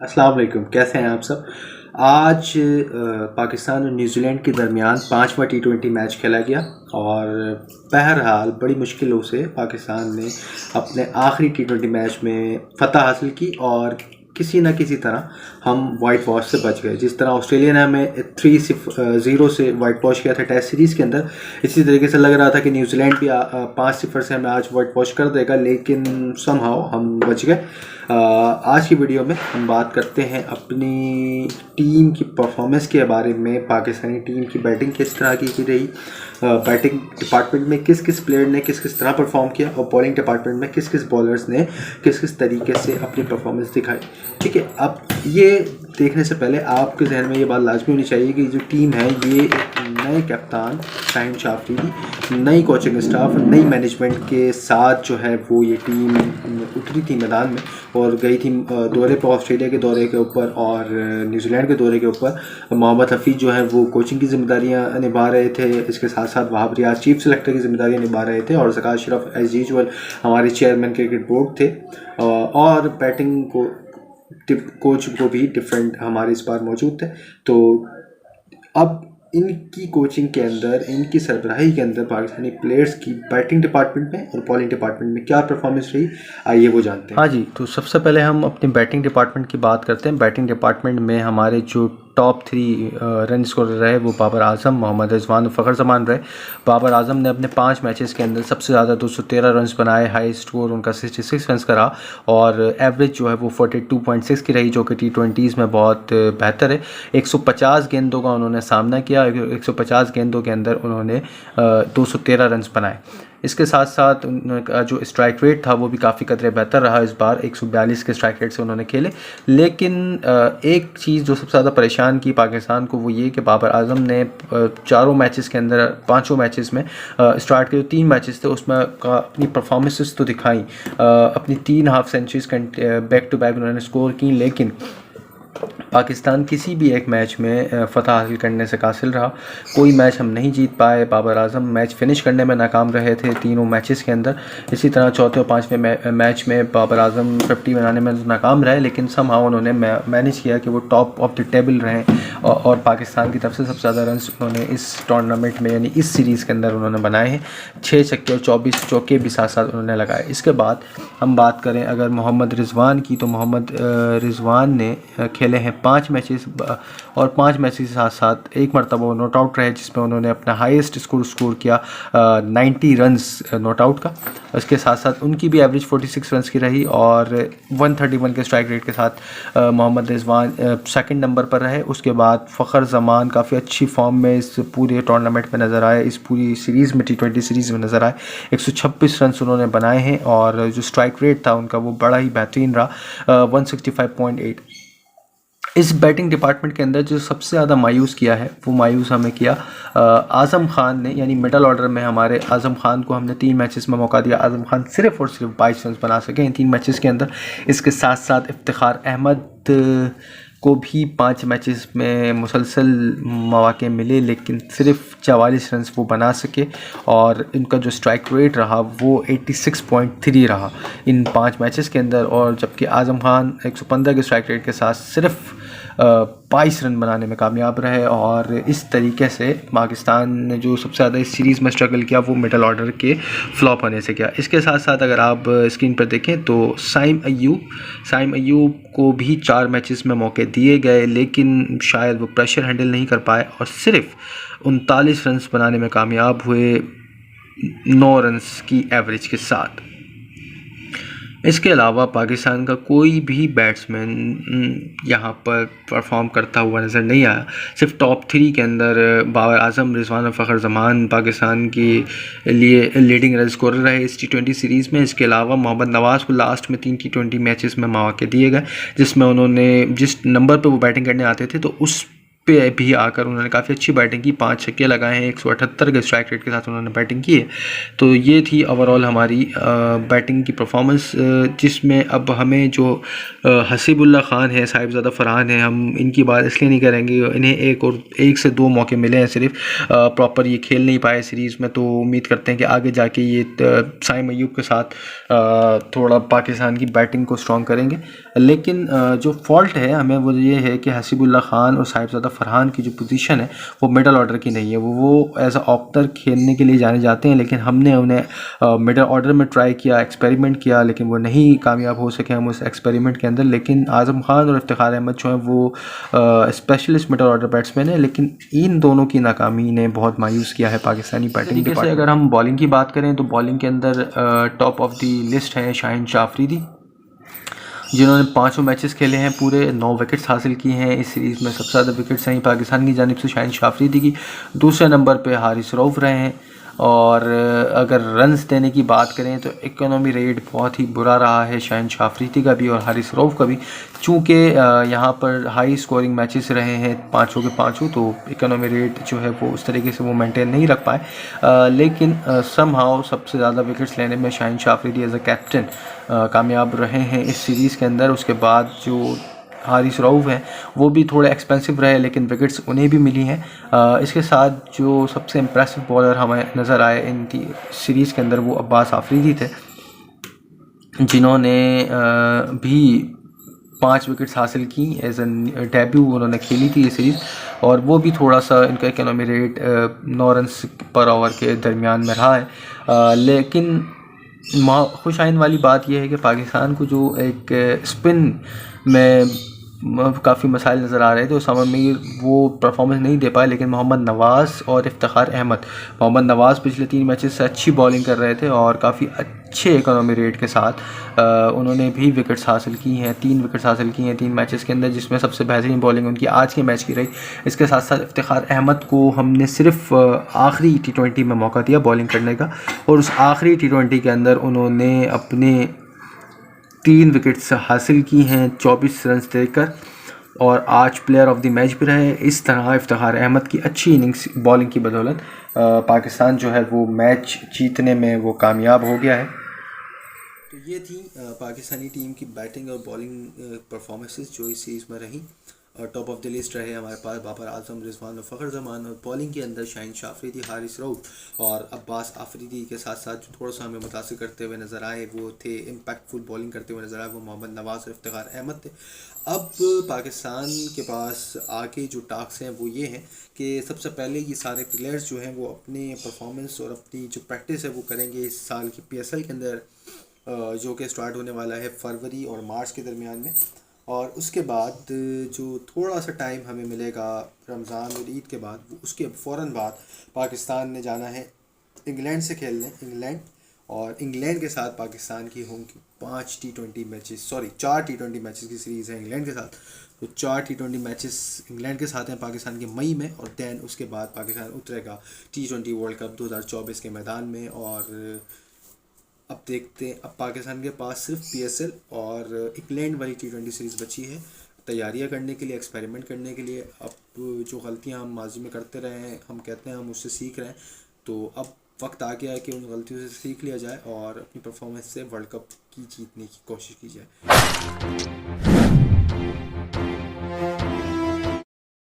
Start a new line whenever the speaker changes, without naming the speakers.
अस्सलाम वालेकुम, कैसे हैं आप सब। आज पाकिस्तान और न्यूजीलैंड के दरमियान 5वां T20 मैच खेला गया और बहरहाल बड़ी मुश्किलों से पाकिस्तान ने अपने आखिरी T20 मैच में फ़तह हासिल की और किसी न किसी तरह हम वाइट वॉश से बच गए। जिस तरह ऑस्ट्रेलिया ने हमें 3-0 से वाइट वॉश किया था टेस्ट सीरीज़ के अंदर, इसी तरीके से लग रहा था कि न्यूजीलैंड भी 5-0 से हमें आज वाइट वॉश कर देगा, लेकिन समहाउ हम बच गए। आज की वीडियो में हम बात करते हैं अपनी टीम की परफॉर्मेंस के बारे में। पाकिस्तानी टीम की बैटिंग किस तरह की रही, बैटिंग डिपार्टमेंट में किस किस प्लेयर ने किस किस तरह परफॉर्म किया और बॉलिंग डिपार्टमेंट में किस किस बॉलर्स ने किस किस तरीके से अपनी परफॉर्मेंस दिखाई। ठीक है, अब ये देखने से पहले आपके जहन में ये बात लाजमी होनी चाहिए कि जो टीम है ये नए कप्तान शाहीन शाह अफरीदी, नई कोचिंग स्टाफ, नई मैनेजमेंट के साथ जो है वो ये टीम उतरी थी मैदान में और गई थी दौरे पर, ऑस्ट्रेलिया के दौरे के ऊपर और न्यूजीलैंड के दौरे के ऊपर। मोहम्मद हफीज़ जो है वो कोचिंग की जिम्मेदारियां निभा रहे थे, इसके साथ साथ वहाब रियाज चीफ सेलेक्टर की जिम्मेदारियां निभा रहे थे और ज़कात अशरफ एज यूजुअल हमारे चेयरमैन क्रिकेट बोर्ड थे। और बैटिंग को कोच को भी डिफरेंट हमारे इस बार मौजूद थे। तो अब इनकी कोचिंग के अंदर, इनकी सरबराही के अंदर पाकिस्तानी प्लेयर्स की बैटिंग डिपार्टमेंट में और बॉलिंग डिपार्टमेंट में क्या परफॉर्मेंस रही, आइए वो जानते हैं।
हाँ जी, तो सबसे पहले हम अपनी बैटिंग डिपार्टमेंट की बात करते हैं। बैटिंग डिपार्टमेंट में हमारे जो टॉप 3 रन स्कोरर रहे वो बाबर आजम, मोहम्मद रिजवान, फ़खर जमान रहे। बाबर आजम ने अपने 5 मैचेस के अंदर सबसे ज़्यादा 213 रन बनाए, हाई स्कोर उनका 66 रन का रहा और एवरेज जो है वो 42.6 की रही, जो कि T20s में बहुत बेहतर है। 150 गेंदों का उन्होंने सामना किया, 150 गेंदों के अंदर उन्होंने 213 रन बनाए। इसके साथ साथ उनका जो स्ट्राइक रेट था वो भी काफ़ी कदरे बेहतर रहा। इस बार 142 के स्ट्राइक रेट से उन्होंने खेले। लेकिन एक चीज़ जो सबसे ज़्यादा परेशान की पाकिस्तान को वो ये कि बाबर आजम ने 4 मैचेस के अंदर 5 मैचेस में स्टार्ट के जो 3 मैचेस थे उसमें अपनी परफॉर्मेंसेस तो दिखाई, अपनी 3 half centuries back to back उन्होंने स्कोर की, लेकिन पाकिस्तान किसी भी एक मैच में फ़तह हासिल करने से कासिल रहा। कोई मैच हम नहीं जीत पाए। बाबर आजम मैच फिनिश करने में नाकाम रहे थे तीनों मैचेस के अंदर। इसी तरह चौथे और 5वें मैच में बाबर आजम 50 बनाने में नाकाम रहे, लेकिन समहाउ उन्होंने मैनेज किया कि वो टॉप ऑफ द टेबल रहें और पाकिस्तान की तरफ से सबसे ज़्यादा रन उन्होंने इस टूर्नामेंट में यानी इस सीरीज़ के अंदर उन्होंने बनाए हैं। 6 छक्के और 24 चौके भी साथ साथ उन्होंने लगाए। इसके बाद हम बात करें अगर मोहम्मद रिजवान की, तो मोहम्मद रिजवान ने खेले हैं 5 मैचेस और 5 मैचेस के साथ साथ एक मरतबा वो नॉट आउट रहे, जिसमें उन्होंने अपना हाईएस्ट स्कोर किया 90 रन्स नॉट आउट का। उसके साथ साथ उनकी भी एवरेज 46 रन्स की रही और 131 के स्ट्राइक रेट के साथ मोहम्मद रिजवान सेकंड नंबर पर रहे। उसके बाद फ़खर जमान काफ़ी अच्छी फॉर्म में इस पूरे टूर्नामेंट में नज़र आए, इस पूरी सीरीज़ में T20 सीरीज़ में नज़र आए। 126 रन उन्होंने बनाए हैं और जो स्ट्राइक रेट था उनका वो बड़ा ही बेहतरीन रहा, 165.8। इस बैटिंग डिपार्टमेंट के अंदर जो सबसे ज़्यादा मायूस किया है वो मायूस हमें किया आज़म खान ने, यानी मिडल ऑर्डर में हमारे आज़म खान को हमने 3 मैचेस में मौका दिया। आज़म खान सिर्फ़ और सिर्फ 22 रन बना सके इन 3 मैचेस के अंदर। इसके साथ साथ इफ्तिखार अहमद को भी 5 मैचेस में मुसलसल मौके मिले, लेकिन सिर्फ 44 रन वो बना सके और इनका जो स्ट्राइक रेट रहा वो 86.3 रहा इन 5 मैचेस के अंदर। और जबकि आज़म खान 115 के स्ट्राइक रेट के साथ सिर्फ 22 रन बनाने में कामयाब रहे और इस तरीके से पाकिस्तान ने जो सबसे ज़्यादा इस सीरीज़ में स्ट्रगल किया वो मिडल ऑर्डर के फ्लॉप होने से किया। इसके साथ साथ अगर आप स्क्रीन पर देखें तो साइम अयूब को भी 4 मैचेस में मौके दिए गए, लेकिन शायद वो प्रेशर हैंडल नहीं कर पाए और सिर्फ 39 रन बनाने में कामयाब हुए 9 रन की एवरेज के साथ। इसके अलावा पाकिस्तान का कोई भी बैट्समैन यहाँ पर परफॉर्म करता हुआ नज़र नहीं आया। सिर्फ टॉप 3 के अंदर बाबर आजम, रिजवान और फ़खर जमान पाकिस्तान के लिए लीडिंग रन स्कोरर रहे इस T20 सीरीज़ में। इसके अलावा मोहम्मद नवाज़ को लास्ट में 3 T20 मैचेस में मौके दिए गए, जिसमें उन्होंने जिस नंबर पर वो बैटिंग करने आते थे तो उस पे भी आकर उन्होंने काफ़ी अच्छी बैटिंग की, 5 छक्के लगाए हैं, 178 के स्ट्राइक रेट के साथ उन्होंने बैटिंग की है। तो ये थी ओवरऑल हमारी बैटिंग की परफॉर्मेंस, जिसमें अब हमें जो हसीबुल्ला ख़ान है, साहिबज़ादा फरहान है, हम इनकी बात इसलिए नहीं करेंगे, इन्हें एक से दो मौके मिले हैं सिर्फ, प्रॉपर ये खेल नहीं पाए सीरीज़ में। तो उम्मीद करते हैं कि आगे जाके ये साइम अयूब के साथ थोड़ा पाकिस्तान की बैटिंग को स्ट्रॉन्ग करेंगे। लेकिन जो फॉल्ट है हमें वो ये है कि हसीबुल्ला ख़ान और साहिबज़ादा फरहान की जो पोजीशन है वो मिडल ऑर्डर की नहीं है। वो एज अ ओपनर खेलने के लिए जाने जाते हैं, लेकिन हमने उन्हें मिडल ऑर्डर में ट्राई किया, एक्सपेरिमेंट किया, लेकिन वो नहीं कामयाब हो सके हम उस एक्सपेरिमेंट के अंदर। लेकिन आज़म खान और इफ्तिखार अहमद जो हैं वो स्पेशलिस्ट मिडल ऑर्डर बैट्समैन है, लेकिन इन दोनों की नाकामी ने बहुत मायूस किया है पाकिस्तानी बैटिंग के। अगर हम बॉलिंग की बात करें तो बॉलिंग के अंदर टॉप ऑफ दी लिस्ट है शाहीन शाह अफरीदी, जिन्होंने 5 मैचेस खेले हैं, पूरे 9 विकेट्स हासिल किए हैं। इस सीरीज़ में सबसे ज़्यादा विकेट्स हैं पाकिस्तान की जानिब से शाहीन शाह अफरीदी की। दूसरे नंबर पे हारिस रऊफ़ रहे हैं। और अगर रन्स देने की बात करें तो इकोनॉमी रेट बहुत ही बुरा रहा है शाहीन शाह अफरीदी का भी और हारिस रऊफ़ का भी, चूँकि यहाँ पर हाई स्कोरिंग मैचेस रहे हैं 5 के 5, तो इकोनॉमी रेट जो है वो उस तरीके से वो मेंटेन नहीं रख पाए। लेकिन समहाउ सबसे ज़्यादा विकेट्स लेने में Shaheen Shah Afridi as a captain कामयाब रहे हैं इस सीरीज़ के अंदर। उसके बाद जो हारिस रऊफ़ हैं वो भी थोड़े एक्सपेंसिव रहे, लेकिन विकेट्स उन्हें भी मिली हैं। इसके साथ जो सबसे इम्प्रेसिव बॉलर हमें नज़र आए इन सीरीज़ के अंदर वो अब्बास आफरीदी थे, जिन्होंने भी 5 विकेट्स हासिल की। एज एन डेब्यू उन्होंने खेली थी ये सीरीज़, और वो भी थोड़ा सा इनका इकोनॉमी रेट 9 रन्स पर ओवर के दरमियान में रहा है। लेकिन खुश आइन वाली बात यह है कि पाकिस्तान को जो एक स्पिन में काफ़ी मसाइल नज़र आ रहे थे, उसामा मीर वो परफॉर्मेंस नहीं दे पाए, लेकिन मोहम्मद नवाज़ और इफ्तिखार अहमद, मोहम्मद नवाज़ पिछले 3 मैचेस से अच्छी बॉलिंग कर रहे थे और काफ़ी अच्छे इकोनॉमी रेट के साथ उन्होंने भी विकेट्स हासिल की हैं। 3 विकेट्स हासिल की हैं 3 मैचेस के अंदर, जिसमें सबसे बेहतरीन बॉलिंग उनकी आज के मैच की रही। इसके साथ साथ इफ्तिखार अहमद को हमने सिर्फ आखिरी T20 में मौका दिया बॉलिंग करने का, और उस आखिरी T20 के अंदर उन्होंने अपने 3 विकेट्स हासिल की हैं 24 रन देकर, और आज प्लेयर ऑफ द मैच भी रहे। इस तरह इफ्तिखार अहमद की अच्छी इनिंग्स बॉलिंग की बदौलत पाकिस्तान जो है वो मैच जीतने में वो कामयाब हो गया है।
तो ये थी पाकिस्तानी टीम की बैटिंग और बॉलिंग परफॉर्मेंसेस जो इस सीरीज़ में रही। टॉप ऑफ द लिस्ट रहे हमारे पास बाबर आजम, रिजवान और फ़खर जमान, और बॉलिंग के अंदर शाहीन शाह अफरीदी, हारिस रऊफ़ और अब्बास आफरीदी के साथ साथ जो थोड़ा सा हमें मुतासिर करते हुए नज़र आए वो थे, इम्पैक्टफुल बॉलिंग करते हुए नज़र आए वो मोहम्मद नवाज़ और इफ्तिखार अहमद थे। अब पाकिस्तान के पास आगे जो टास्क हैं वो ये हैं कि सबसे पहले ये सारे प्लेयर्स जो हैं वो अपने परफॉर्मेंस और अपनी जो प्रैक्टिस है वो करेंगे इस साल की PSL के अंदर, जो कि स्टार्ट होने वाला है फरवरी और मार्च के दरमियान में। और उसके बाद जो थोड़ा सा टाइम हमें मिलेगा रमज़ान और ईद के बाद, उसके फ़ौरन बाद पाकिस्तान ने जाना है इंग्लैंड से खेलने, और इंग्लैंड के साथ पाकिस्तान की होंगी 4 T20 मैचेस की सीरीज़ है इंग्लैंड के साथ। तो 4 T20 मैचेस इंग्लैंड के साथ हैं पाकिस्तान के मई में, और दैन उसके बाद पाकिस्तान उतरेगा T20 वर्ल्ड कप 2024 के मैदान में। और अब देखते हैं, अब पाकिस्तान के पास सिर्फ PSL और इंग्लैंड वाली T20 सीरीज़ बची है तैयारियां करने के लिए, एक्सपेरिमेंट करने के लिए। अब जो गलतियां हम माजी में करते रहे हैं, हम कहते हैं हम उससे सीख रहे हैं, तो अब वक्त आ गया है कि उन गलतियों से सीख लिया जाए और अपनी परफॉर्मेंस से वर्ल्ड कप की जीतने की कोशिश की जाए।